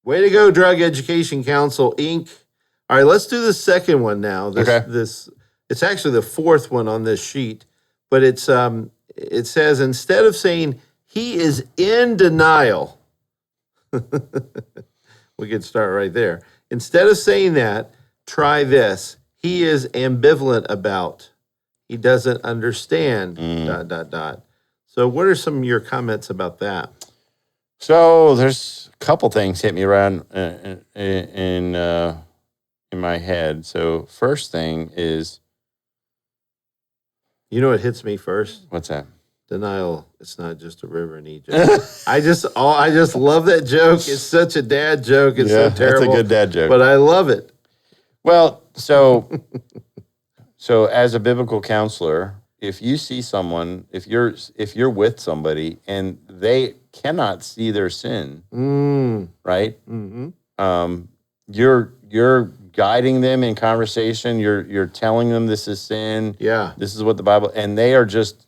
Way to go, Drug Education Council, Inc. All right, let's do the second one now. It's actually the fourth one on this sheet, but it says instead of saying he is in denial, we could start right there. Instead of saying that, try this. He is ambivalent about. He doesn't understand. ... So, what are some of your comments about that? So, there's a couple things hit me around in my head. So, first thing is, you know what hits me first? What's that? Denial. It's not just a river in Egypt. I just love that joke. It's such a dad joke. It's so terrible. It's a good dad joke. But I love it. Well, so as a biblical counselor, if you see someone, if you're with somebody and they cannot see their sin, right? Mm-hmm. You're guiding them in conversation. You're telling them this is sin. Yeah, this is what the Bible, and they are just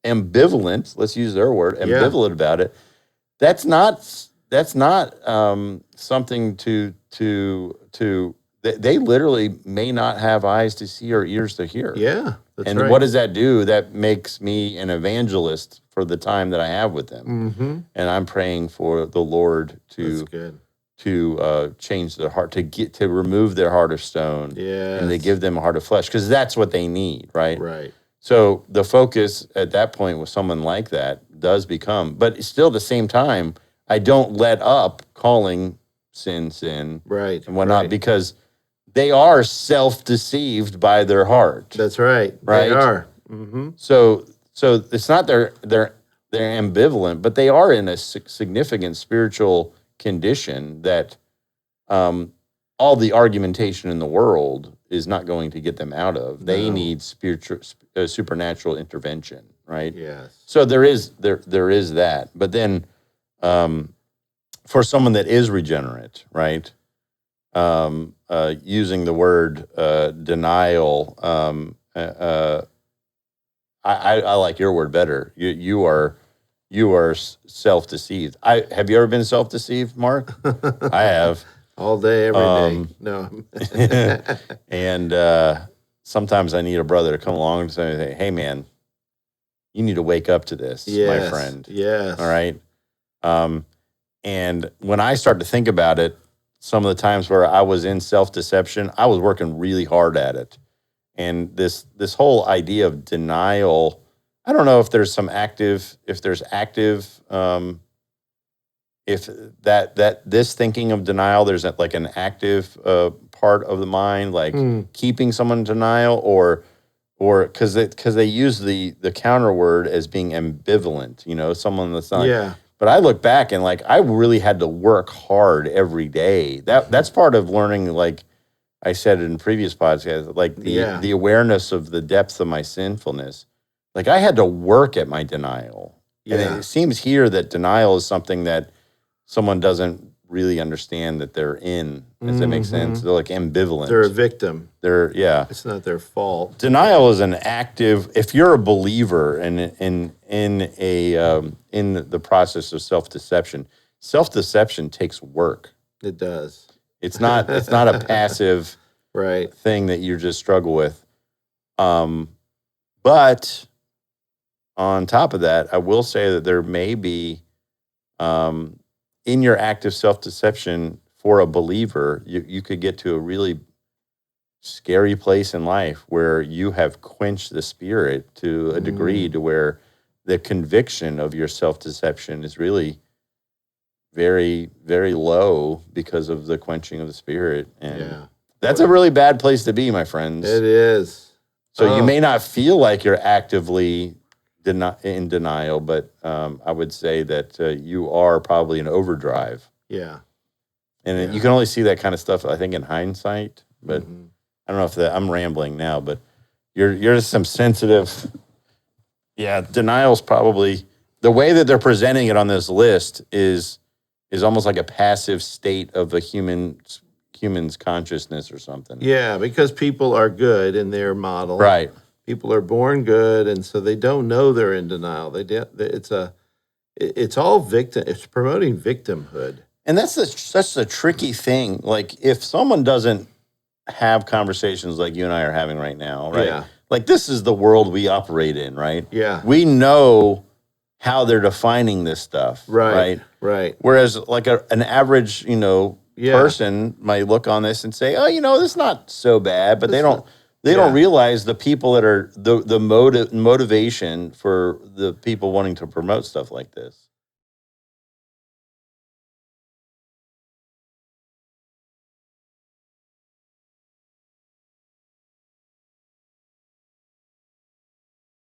ambivalent. Let's use their word, ambivalent about it. That's not something to. They literally may not have eyes to see or ears to hear. Yeah, that's right. And what does that do? That makes me an evangelist for the time that I have with them. Mm-hmm. And I'm praying for the Lord to change their heart, to remove their heart of stone. Yes. And to give them a heart of flesh, because that's what they need, right? Right. So the focus at that point with someone like that does become, but still at the same time, I don't let up calling sin, right, and whatnot, because they are self-deceived by their heart. That's right. Right? They are. Mm-hmm. So it's not they're ambivalent, but they are in a significant spiritual condition that all the argumentation in the world is not going to get them out of. They need supernatural intervention, right? Yes. So there is that, but then for someone that is regenerate, right? Using the word denial, I like your word better. You are self-deceived. Have you ever been self-deceived, Mark? I have. All day, every day. No. And sometimes I need a brother to come along and say, hey, man, you need to wake up to this, my friend. Yes. All right? And when I start to think about it, some of the times where I was in self-deception, I was working really hard at it. And this whole idea of denial, I don't know if there's if this thinking of denial, there's like an active part of the mind, like keeping someone in denial, or because they use the counter word as being ambivalent, someone that's not. Yeah. But I look back and like I really had to work hard every day. That's part of learning, like I said in previous podcasts, like the awareness of the depth of my sinfulness. Like I had to work at my denial. Yeah. And it seems here that denial is something that someone doesn't really understand that they're in. Does that make sense? They're like ambivalent. They're a victim. It's not their fault. Denial is an active. If you're a believer and in the process of self-deception takes work. It does. It's not a passive right thing that you just struggle with. But on top of that, I will say that there may be in your active self-deception for a believer, you could get to a really scary place in life where you have quenched the spirit to a degree to where the conviction of your self-deception is really very, very low because of the quenching of the spirit. And that's a really bad place to be, my friends. It is. So you may not feel like you're actively in denial, but I would say that you are probably in overdrive. Yeah. And you can only see that kind of stuff, I think, in hindsight. But I don't know if I'm rambling now, but you're some sensitive. Yeah, denial's probably the way that they're presenting it on this list is almost like a passive state of a human's consciousness or something. Yeah, because people are good in their model. Right. People are born good, and so they don't know they're in denial. It's all victim. It's promoting victimhood. And that's the tricky thing. Like if someone doesn't have conversations like you and I are having right now, right? Yeah. Like this is the world we operate in, right? Yeah. We know how they're defining this stuff, right? Right. Whereas like an average, person might look on this and say, oh, this is not so bad, but they don't realize the people that are the motivation for the people wanting to promote stuff like this.